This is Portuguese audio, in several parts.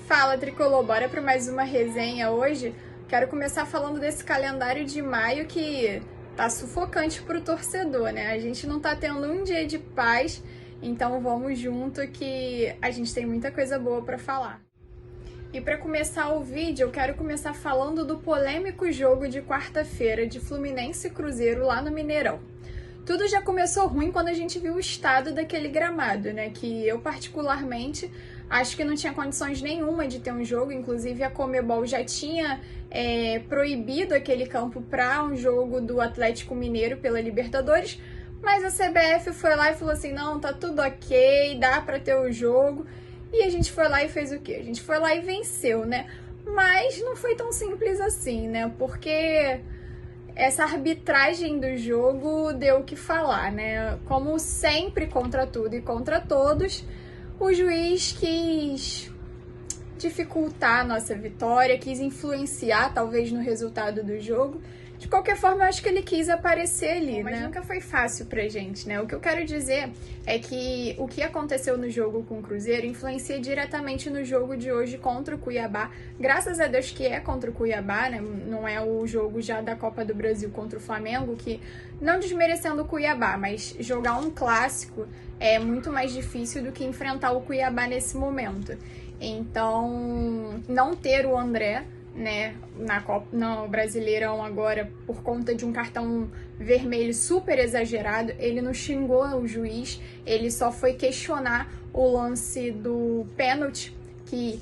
Fala, Tricolor, bora para mais uma resenha hoje. Quero começar falando desse calendário de maio que tá sufocante pro torcedor, né? A gente não tá tendo um dia de paz, então vamos junto que a gente tem muita coisa boa para falar. E para começar o vídeo, eu quero começar falando do polêmico jogo de quarta-feira de Fluminense e Cruzeiro lá no Mineirão. Tudo já começou ruim quando a gente viu o estado daquele gramado, né? Que eu particularmente acho que não tinha condições nenhuma de ter um jogo. Inclusive a Conmebol já tinha proibido aquele campo para um jogo do Atlético Mineiro pela Libertadores. Mas a CBF foi lá e falou assim, não, tá tudo ok, dá para ter o jogo. E a gente foi lá e fez o quê? A gente foi lá e venceu, né? Mas não foi tão simples assim, né? Porque essa arbitragem do jogo deu o que falar, né? Como sempre, contra tudo e contra todos, o juiz quis dificultar a nossa vitória, quis influenciar talvez no resultado do jogo. De qualquer forma, eu acho que ele quis aparecer ali, né? Mas nunca foi fácil pra gente, né? O que eu quero dizer é que o que aconteceu no jogo com o Cruzeiro influencia diretamente no jogo de hoje contra o Cuiabá. Graças a Deus que é contra o Cuiabá, né? Não é o jogo já da Copa do Brasil contra o Flamengo, que não desmerecendo o Cuiabá, mas jogar um clássico é muito mais difícil do que enfrentar o Cuiabá nesse momento. Então, não ter o André, né, no Brasileirão agora, por conta de um cartão vermelho super exagerado, ele não xingou o juiz, ele só foi questionar o lance do pênalti, que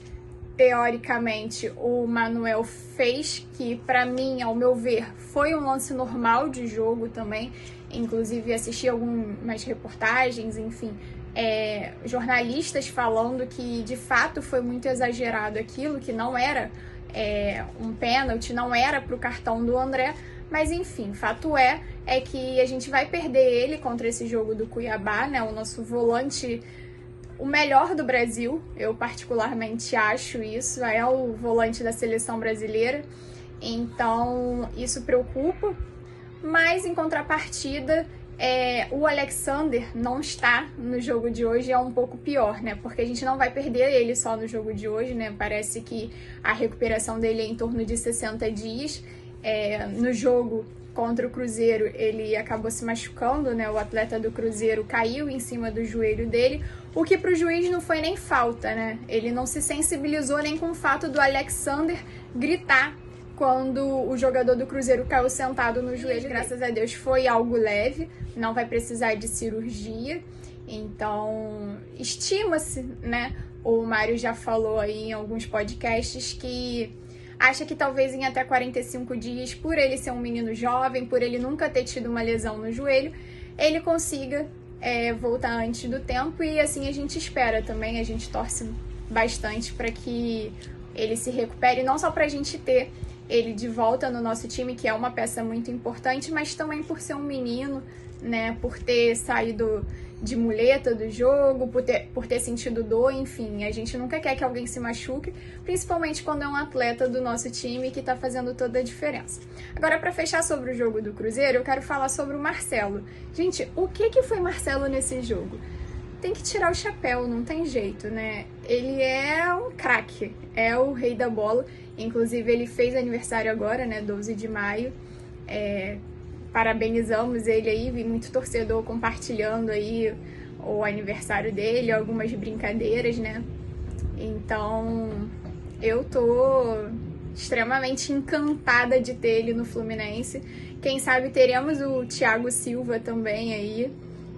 teoricamente o Manuel fez, que para mim, ao meu ver, foi um lance normal de jogo também. Inclusive assisti algumas reportagens, enfim, jornalistas falando que de fato foi muito exagerado aquilo, que não era um pênalti, não era pro cartão do André, mas enfim, fato é que a gente vai perder ele contra esse jogo do Cuiabá, né? O nosso volante, o melhor do Brasil, eu particularmente acho isso, é o volante da seleção brasileira, então isso preocupa, mas em contrapartida, o Alexander não está no jogo de hoje, é um pouco pior, né? Porque a gente não vai perder ele só no jogo de hoje, né? Parece que a recuperação dele é em torno de 60 dias. No jogo contra o Cruzeiro, ele acabou se machucando, né? O atleta do Cruzeiro caiu em cima do joelho dele, o que para o juiz não foi nem falta, né? Ele não se sensibilizou nem com o fato do Alexander gritar quando o jogador do Cruzeiro caiu sentado no joelho. Graças a Deus foi algo leve, não vai precisar de cirurgia, então estima-se, né? O Mário já falou aí em alguns podcasts que acha que talvez em até 45 dias, por ele ser um menino jovem, por ele nunca ter tido uma lesão no joelho, ele consiga voltar antes do tempo, e assim a gente espera também, a gente torce bastante para que ele se recupere, não só para a gente ter ele de volta no nosso time, que é uma peça muito importante, mas também por ser um menino, né, por ter saído de muleta do jogo, por ter sentido dor, enfim, a gente nunca quer que alguém se machuque, principalmente quando é um atleta do nosso time que tá fazendo toda a diferença. Agora, para fechar sobre o jogo do Cruzeiro, eu quero falar sobre o Marcelo. Gente, o que foi Marcelo nesse jogo? Tem que tirar o chapéu, não tem jeito, né? Ele é um craque, é o rei da bola. Inclusive, ele fez aniversário agora, né? 12 de maio. Parabenizamos ele aí, vi muito torcedor compartilhando aí o aniversário dele, algumas brincadeiras, né? Então, eu tô extremamente encantada de ter ele no Fluminense. Quem sabe teremos o Thiago Silva também aí.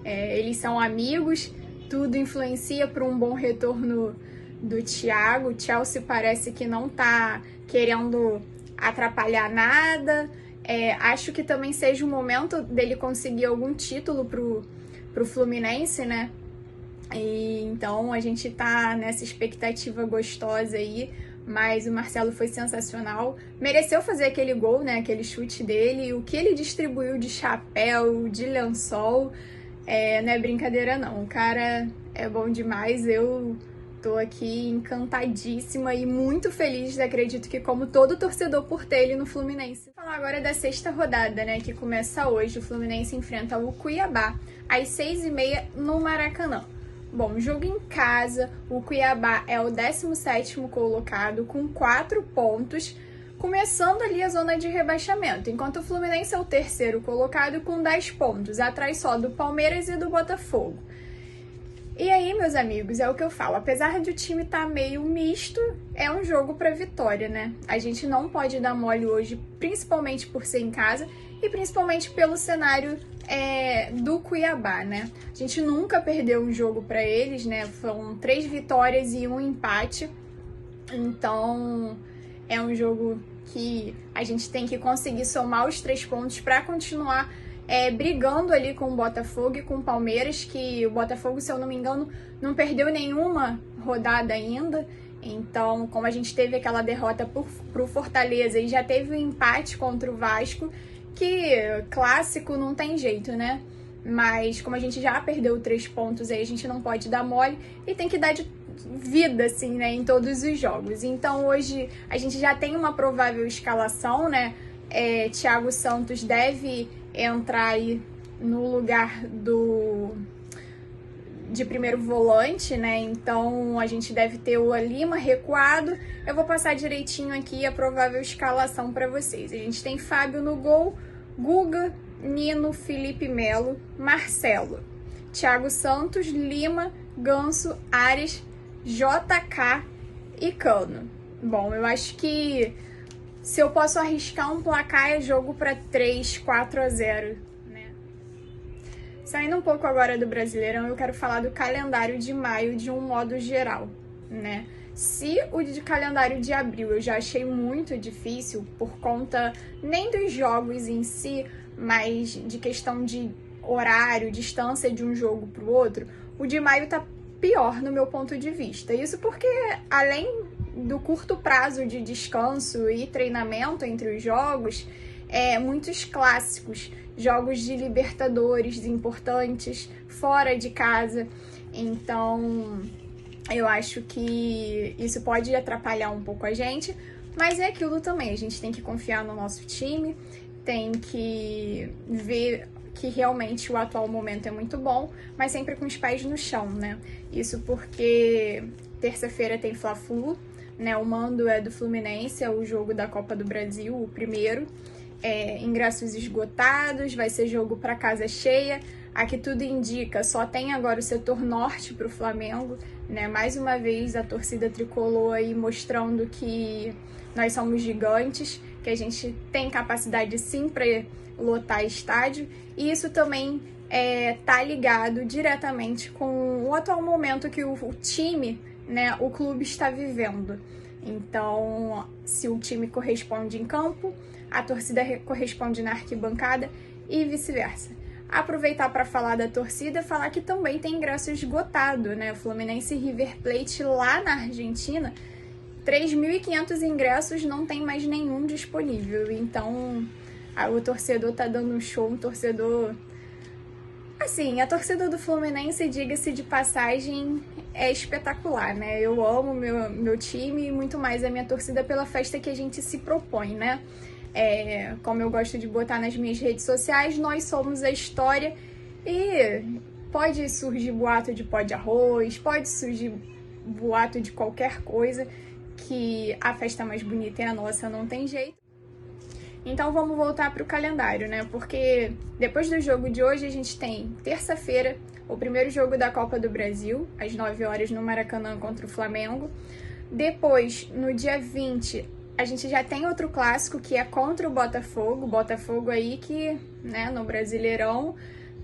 Eles são amigos. Tudo influencia para um bom retorno do Thiago. O Chelsea parece que não tá querendo atrapalhar nada. Acho que também seja o momento dele conseguir algum título pro Fluminense, né? E então a gente tá nessa expectativa gostosa aí. Mas o Marcelo foi sensacional. Mereceu fazer aquele gol, né? Aquele chute dele. O que ele distribuiu de chapéu, de lençol, não é brincadeira não, o cara é bom demais, eu tô aqui encantadíssima e muito feliz, acredito que como todo torcedor por ter ele no Fluminense. Vou falar agora da sexta rodada, né, que começa hoje. O Fluminense enfrenta o Cuiabá às 6h30 no Maracanã. Bom, jogo em casa, o Cuiabá é o 17º colocado com 4 pontos, começando ali a zona de rebaixamento, enquanto o Fluminense é o 3º colocado com 10 pontos, atrás só do Palmeiras e do Botafogo. E aí, meus amigos, é o que eu falo, apesar de o time estar meio misto, é um jogo para vitória, né? A gente não pode dar mole hoje, principalmente por ser em casa e principalmente pelo cenário do Cuiabá, né? A gente nunca perdeu um jogo para eles, né? Foram 3 vitórias e 1 empate, então é um jogo que a gente tem que conseguir somar os 3 pontos para continuar brigando ali com o Botafogo e com o Palmeiras, que o Botafogo, se eu não me engano, não perdeu nenhuma rodada ainda. Então, como a gente teve aquela derrota pro Fortaleza e já teve um empate contra o Vasco, que clássico não tem jeito, né? Mas como a gente já perdeu 3 pontos, aí a gente não pode dar mole e tem que dar de vida, assim, né, em todos os jogos. Então, hoje a gente já tem uma provável escalação, né? Thiago Santos deve entrar aí no lugar de primeiro volante, né? Então a gente deve ter o Lima recuado. Eu vou passar direitinho aqui a provável escalação para vocês. A gente tem Fábio no gol, Guga, Nino, Felipe Melo, Marcelo, Thiago Santos, Lima, Ganso, Ares, JK e Cano. Bom, eu acho que se eu posso arriscar um placar, é jogo para 3-4-0, né? Saindo um pouco agora do Brasileirão, eu quero falar do calendário de maio de um modo geral, né? Se o de calendário de abril eu já achei muito difícil por conta nem dos jogos em si, mas de questão de horário, distância de um jogo para o outro, o de maio tá pior no meu ponto de vista. Isso porque, além do curto prazo de descanso e treinamento entre os jogos, muitos clássicos, jogos de Libertadores importantes, fora de casa. Então, eu acho que isso pode atrapalhar um pouco a gente, mas é aquilo também, a gente tem que confiar no nosso time, tem que ver que realmente o atual momento é muito bom, mas sempre com os pés no chão, né? Isso porque terça-feira tem Fla-Flu, né? O mando é do Fluminense, é o jogo da Copa do Brasil, o primeiro. Ingressos esgotados, vai ser jogo para casa cheia. Aqui tudo indica, só tem agora o setor norte para o Flamengo, né? Mais uma vez a torcida tricolor aí mostrando que nós somos gigantes, que a gente tem capacidade sim para lotar estádio. E isso também tá ligado diretamente com o atual momento que o time, né, o clube está vivendo. Então, se o time corresponde em campo, a torcida corresponde na arquibancada e vice-versa. Aproveitar para falar da torcida, falar que também tem ingresso esgotado, né? Fluminense e River Plate lá na Argentina, 3.500 ingressos, não tem mais nenhum disponível. Então, o torcedor tá dando um show, um torcedor... Assim, a torcida do Fluminense, diga-se de passagem, é espetacular, né? Eu amo meu time e muito mais a minha torcida pela festa que a gente se propõe, né? Como eu gosto de botar nas minhas redes sociais, nós somos a história e pode surgir boato de pó de arroz, pode surgir boato de qualquer coisa, que a festa mais bonita é a nossa, não tem jeito. Então vamos voltar para o calendário, né? Porque depois do jogo de hoje a gente tem terça-feira, o primeiro jogo da Copa do Brasil, às 9 horas no Maracanã contra o Flamengo. Depois, no dia 20, a gente já tem outro clássico que é contra o Botafogo. O Botafogo aí que, né, no Brasileirão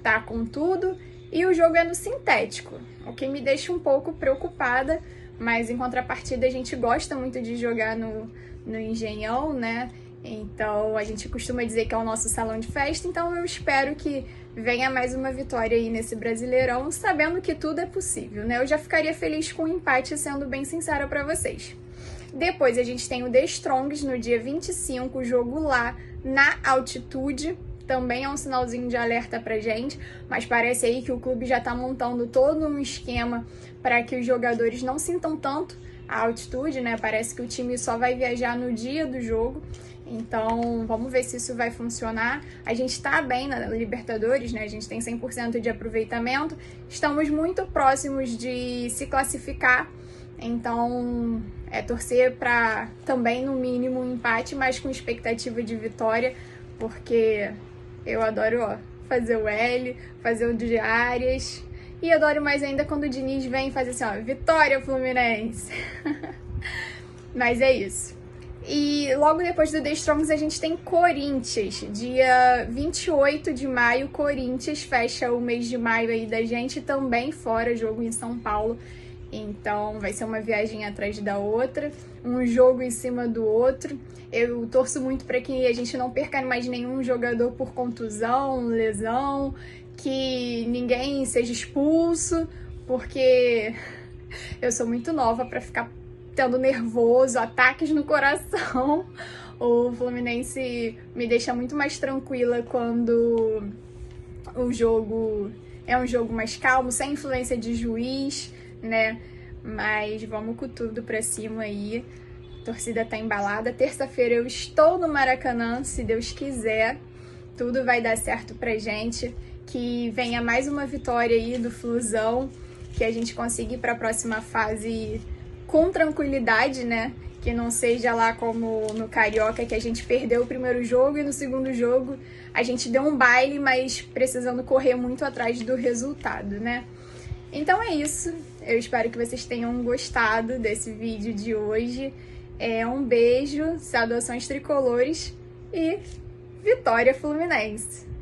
tá com tudo. E o jogo é no sintético, o que me deixa um pouco preocupada, mas em contrapartida a gente gosta muito de jogar no Engenhão, né? Então a gente costuma dizer que é o nosso salão de festa, então eu espero que venha mais uma vitória aí nesse Brasileirão, sabendo que tudo é possível, né? Eu já ficaria feliz com o empate, sendo bem sincera pra vocês. Depois a gente tem o The Strongs no dia 25, o jogo lá na altitude, também é um sinalzinho de alerta pra gente, mas parece aí que o clube já tá montando todo um esquema para que os jogadores não sintam tanto a altitude, né? Parece que o time só vai viajar no dia do jogo. Então, vamos ver se isso vai funcionar. A gente tá bem na Libertadores, né? A gente tem 100% de aproveitamento. Estamos muito próximos de se classificar. Então, é torcer para também, no mínimo, um empate, mas com expectativa de vitória, porque eu adoro, ó, fazer o L, fazer o de Arias. E adoro mais ainda quando o Diniz vem fazer assim, ó, vitória Fluminense. Mas é isso. E logo depois do The Strongs a gente tem Corinthians. Dia 28 de maio, Corinthians fecha o mês de maio aí da gente, também fora, jogo em São Paulo. Então vai ser uma viagem atrás da outra, um jogo em cima do outro. Eu torço muito para que a gente não perca mais nenhum jogador por contusão, lesão, que ninguém seja expulso, porque eu sou muito nova para ficar tendo nervoso, ataques no coração. O Fluminense me deixa muito mais tranquila quando o jogo é um jogo mais calmo, sem influência de juiz, né? Mas vamos com tudo pra cima aí. A torcida tá embalada. Terça-feira eu estou no Maracanã, se Deus quiser. Tudo vai dar certo pra gente. Que venha mais uma vitória aí do Flusão, que a gente consiga ir pra próxima fase com tranquilidade, né? Que não seja lá como no Carioca, que a gente perdeu o primeiro jogo e no segundo jogo a gente deu um baile, mas precisando correr muito atrás do resultado, né? Então é isso. Eu espero que vocês tenham gostado desse vídeo de hoje. Um beijo, saudações tricolores e vitória Fluminense!